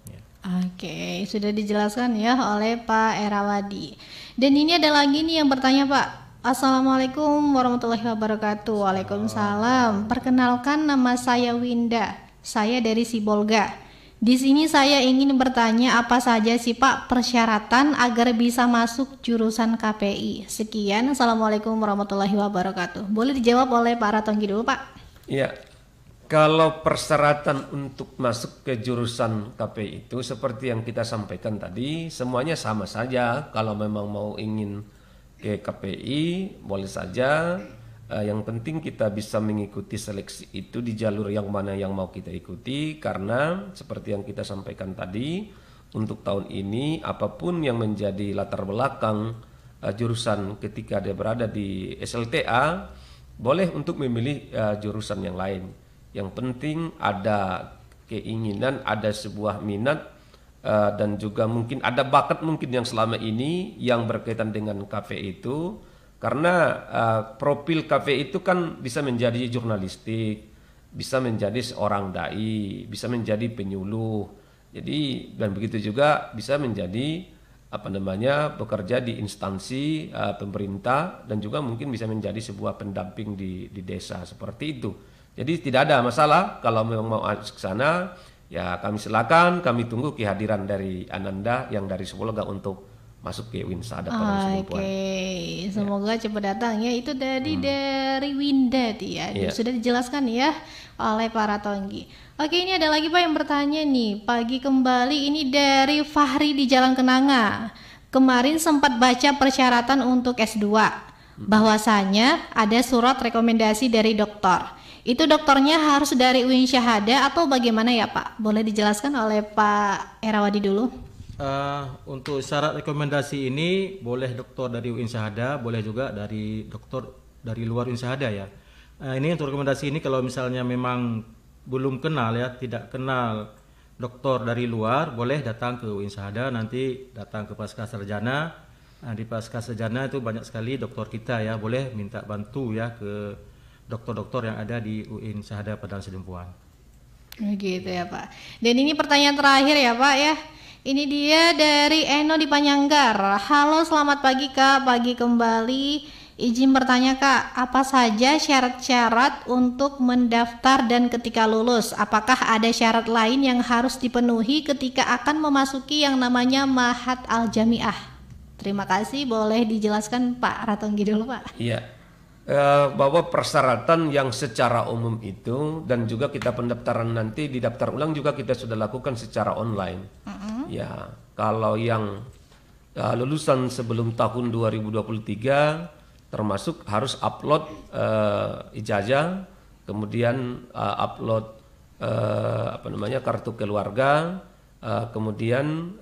Ya. Oke, sudah dijelaskan ya oleh Pak Erawadi. Dan ini ada lagi nih yang bertanya Pak. Assalamualaikum warahmatullahi wabarakatuh. Waalaikumsalam. Perkenalkan, nama saya Winda. Saya dari Sibolga. Di sini saya ingin bertanya apa saja sih Pak persyaratan agar bisa masuk jurusan KPI. Sekian, Assalamualaikum warahmatullahi wabarakatuh. Boleh dijawab oleh Pak Ratonggi dulu Pak? Iya, kalau persyaratan untuk masuk ke jurusan KPI itu seperti yang kita sampaikan tadi, semuanya sama saja. Kalau memang mau ingin ke KPI boleh saja. Yang penting kita bisa mengikuti seleksi itu di jalur yang mana yang mau kita ikuti, karena seperti yang kita sampaikan tadi, untuk tahun ini apapun yang menjadi latar belakang jurusan ketika dia berada di SLTA, boleh untuk memilih jurusan yang lain. Yang penting ada keinginan, ada sebuah minat, dan juga mungkin ada bakat mungkin yang selama ini yang berkaitan dengan KPI itu. Karena profil KPI itu kan bisa menjadi jurnalistik, bisa menjadi seorang dai, bisa menjadi penyuluh. Jadi dan begitu juga bisa menjadi bekerja di instansi pemerintah, dan juga mungkin bisa menjadi sebuah pendamping di desa seperti itu. Jadi tidak ada masalah kalau memang mau ke sana, ya kami silakan, kami tunggu kehadiran dari Ananda yang dari Sibolga untuk masuk ke UIN Syahada Padang Sidempuan. Oke, semoga cepat datang ya. Itu dari Winda ya. Sudah dijelaskan ya oleh para Tonggi. Oke, ini ada lagi Pak yang bertanya nih. Pagi kembali, ini dari Fahri di Jalan Kenanga. Kemarin sempat baca persyaratan untuk S2. Bahwasanya ada surat rekomendasi dari dokter. Itu dokternya harus dari UIN Syahada atau bagaimana ya Pak? Boleh dijelaskan oleh Pak Erawadi dulu? Untuk syarat rekomendasi ini boleh dokter dari UIN Syahada, boleh juga dari dokter dari luar UIN Syahada ya. Ini untuk rekomendasi ini kalau misalnya memang belum kenal ya, tidak kenal dokter dari luar, boleh datang ke UIN Syahada, nanti datang ke Pascasarjana. Di Pascasarjana itu banyak sekali dokter kita ya, boleh minta bantu ya ke dokter-dokter yang ada di UIN Syahada Padang Sidempuan. Gitu ya Pak. Dan ini pertanyaan terakhir ya Pak ya. Ini dia dari Eno di Panyanggar. Halo, selamat pagi Kak, pagi kembali. Izin bertanya Kak, apa saja syarat-syarat untuk mendaftar dan ketika lulus? Apakah ada syarat lain yang harus dipenuhi ketika akan memasuki yang namanya Ma'had Al-Jami'ah? Terima kasih, boleh dijelaskan Pak Ratonggi dulu Pak? Iya, bahwa persyaratan yang secara umum itu, dan juga kita pendaftaran nanti di daftar ulang juga kita sudah lakukan secara online. Ya, kalau yang lulusan sebelum tahun 2023 termasuk harus upload ijazah, kemudian upload kartu keluarga, kemudian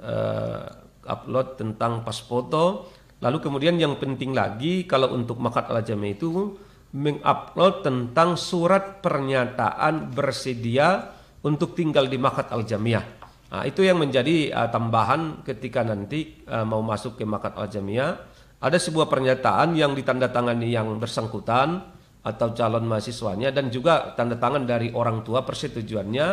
upload tentang pas foto. Lalu kemudian yang penting lagi kalau untuk Ma'had Al-Jami'ah itu mengupload tentang surat pernyataan bersedia untuk tinggal di Ma'had Al-Jami'ah. Nah, itu yang menjadi tambahan ketika nanti mau masuk ke Ma'had Al-Jami'ah. Ada sebuah pernyataan yang ditandatangani yang bersangkutan, atau calon mahasiswanya, dan juga tanda tangan dari orang tua persetujuannya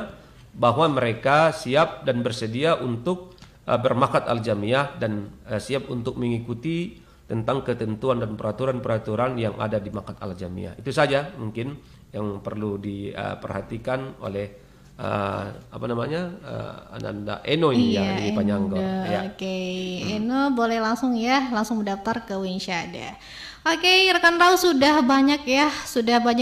bahwa mereka siap dan bersedia untuk bermaqad al-jamiah dan siap untuk mengikuti tentang ketentuan dan peraturan-peraturan yang ada di maqad al-jamiah. Itu saja mungkin yang perlu diperhatikan oleh Ananda Eno ini, yang di Panyanggor. Oke, Eno boleh langsung mendaftar ke UIN Syahada. Oke, rekan Rau, sudah banyak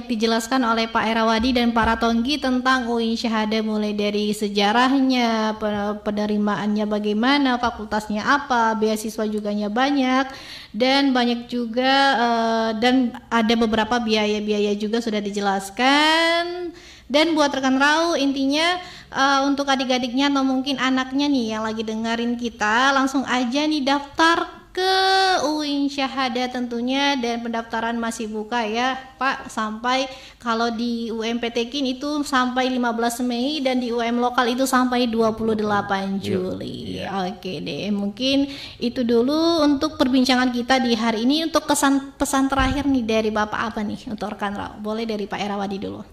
dijelaskan oleh Pak Erawadi dan para Tonggi tentang UIN Syahada, mulai dari sejarahnya, penerimaannya bagaimana, fakultasnya apa, beasiswa juganya banyak, dan banyak juga dan ada beberapa biaya-biaya juga sudah dijelaskan. Dan buat rekan Rau, intinya untuk adik-adiknya atau mungkin anaknya nih yang lagi dengerin kita, langsung aja nih daftar ke UIN Syahada tentunya, dan pendaftaran masih buka ya Pak, sampai kalau di UMPTKIN itu sampai 15 Mei dan di UM lokal itu sampai 28 Juli. Oke deh, mungkin itu dulu untuk perbincangan kita di hari ini. Untuk pesan terakhir nih dari Bapak apa nih untuk rekan Rau? Boleh dari Pak Erawadi dulu.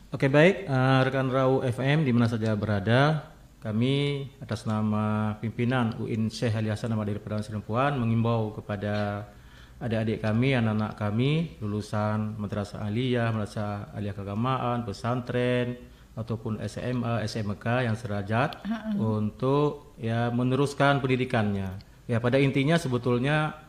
Oke, baik, rekan Rau FM di mana saja berada, kami atas nama pimpinan UIN Syekh Ali Hasan Ahmad Dari Padang Sidempuan mengimbau kepada adik-adik kami, anak-anak kami lulusan madrasah aliyah, madrasah aliyah keagamaan, pesantren ataupun SMA, SMK yang sederajat untuk meneruskan pendidikannya. Ya, pada intinya sebetulnya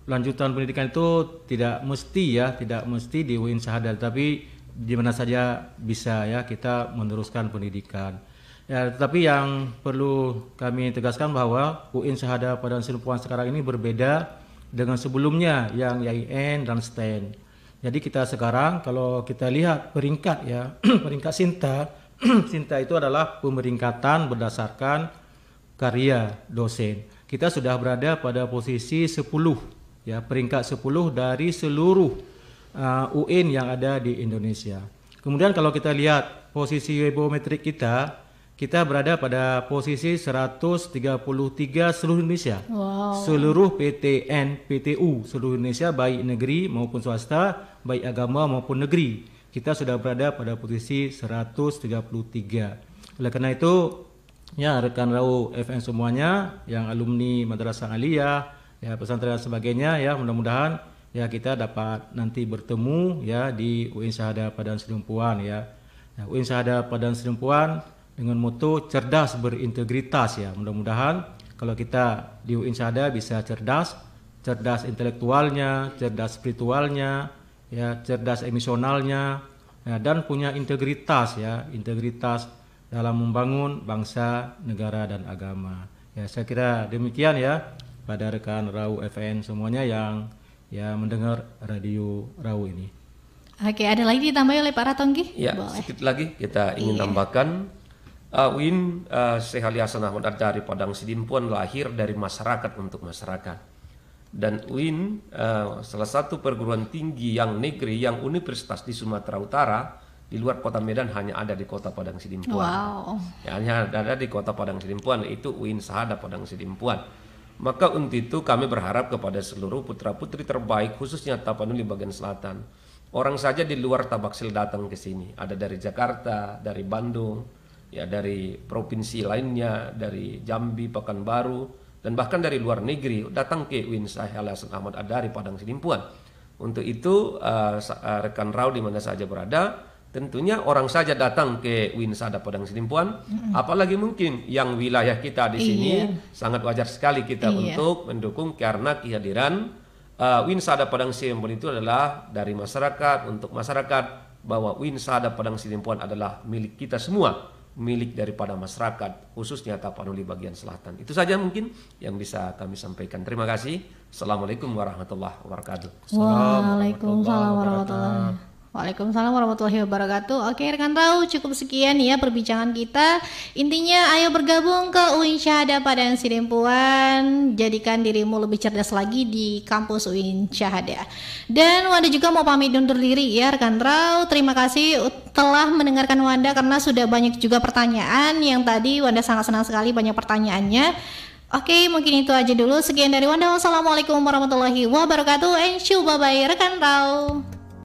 lanjutan pendidikan itu tidak mesti di UIN Syahada, tapi di mana saja bisa kita meneruskan pendidikan. Ya, tetapi yang perlu kami tegaskan bahwa UIN Syahada Padang Sidempuan sekarang ini berbeda dengan sebelumnya yang YIN dan STEN. Jadi kita sekarang kalau kita lihat peringkat peringkat Sinta itu adalah pemeringkatan berdasarkan karya dosen. Kita sudah berada pada posisi 10, peringkat 10 dari seluruh UIN yang ada di Indonesia. Kemudian kalau kita lihat posisi webometrik kita berada pada posisi 133 seluruh Indonesia. Wow. Seluruh PTN, PTU seluruh Indonesia, baik negeri maupun swasta, baik agama maupun negeri. Kita sudah berada pada posisi 133. Oleh karena itu, rekan Rau FM semuanya, yang alumni Madrasah Aliyah, pesantren dan sebagainya, mudah-mudahan kita dapat nanti bertemu di UIN Syahada Padang Sidempuan. UIN Syahada Padang Sidempuan dengan moto cerdas berintegritas. Mudah-mudahan kalau kita di UIN Syahada bisa cerdas intelektualnya, cerdas spiritualnya, cerdas emosionalnya, dan punya integritas dalam membangun bangsa, negara dan agama. Saya kira demikian pada rekan Rau FN semuanya yang mendengar radio Rau ini. Oke, ada lagi ditambahi oleh para Tonggi? Ya, boleh. Sedikit lagi kita ingin tambahkan. UIN Syekh Ali Hasan Ahmad Dari Padang Sidempuan lahir dari masyarakat untuk masyarakat, dan UIN salah satu perguruan tinggi yang negeri yang universitas di Sumatera Utara di luar kota Medan hanya ada di kota Padang Sidempuan. Wow. Hanya ada di kota Padang Sidempuan, itu UIN Syahada Padang Sidempuan. Maka untuk itu kami berharap kepada seluruh putra-putri terbaik, khususnya Tapanuli bagian selatan. Orang saja di luar Tabaksil datang ke sini, ada dari Jakarta, dari Bandung, dari provinsi lainnya, dari Jambi, Pekanbaru, dan bahkan dari luar negeri datang ke UIN Syekh Ali Hasan Ahmad Dari Padang Sidempuan. Untuk itu rekan Rau di mana saja berada, tentunya orang saja datang ke UIN Syahada Padang Sidempuan, apalagi mungkin yang wilayah kita di sini, sangat wajar sekali kita untuk mendukung, karena kehadiran UIN Syahada Padang Sidempuan itu adalah dari masyarakat untuk masyarakat, bahwa UIN Syahada Padang Sidempuan adalah milik kita semua, milik daripada masyarakat, khususnya Tapanuli bagian selatan. Itu saja mungkin yang bisa kami sampaikan. Terima kasih. Assalamualaikum warahmatullahi wabarakatuh. Waalaikumsalam warahmatullahi wabarakatuh. Waalaikumsalam warahmatullahi wabarakatuh. Oke rekan Rau, cukup sekian perbincangan kita. Intinya ayo bergabung ke UIN Syahada Padang Sidempuan, jadikan dirimu lebih cerdas lagi di kampus UIN Syahada. Dan Wanda juga mau pamit undur diri rekan Rau. Terima kasih telah mendengarkan Wanda, karena sudah banyak juga pertanyaan yang tadi Wanda sangat senang sekali banyak pertanyaannya. Oke, mungkin itu aja dulu. Sekian dari Wanda. Wassalamualaikum warahmatullahi wabarakatuh. And bye bye rekan Rau.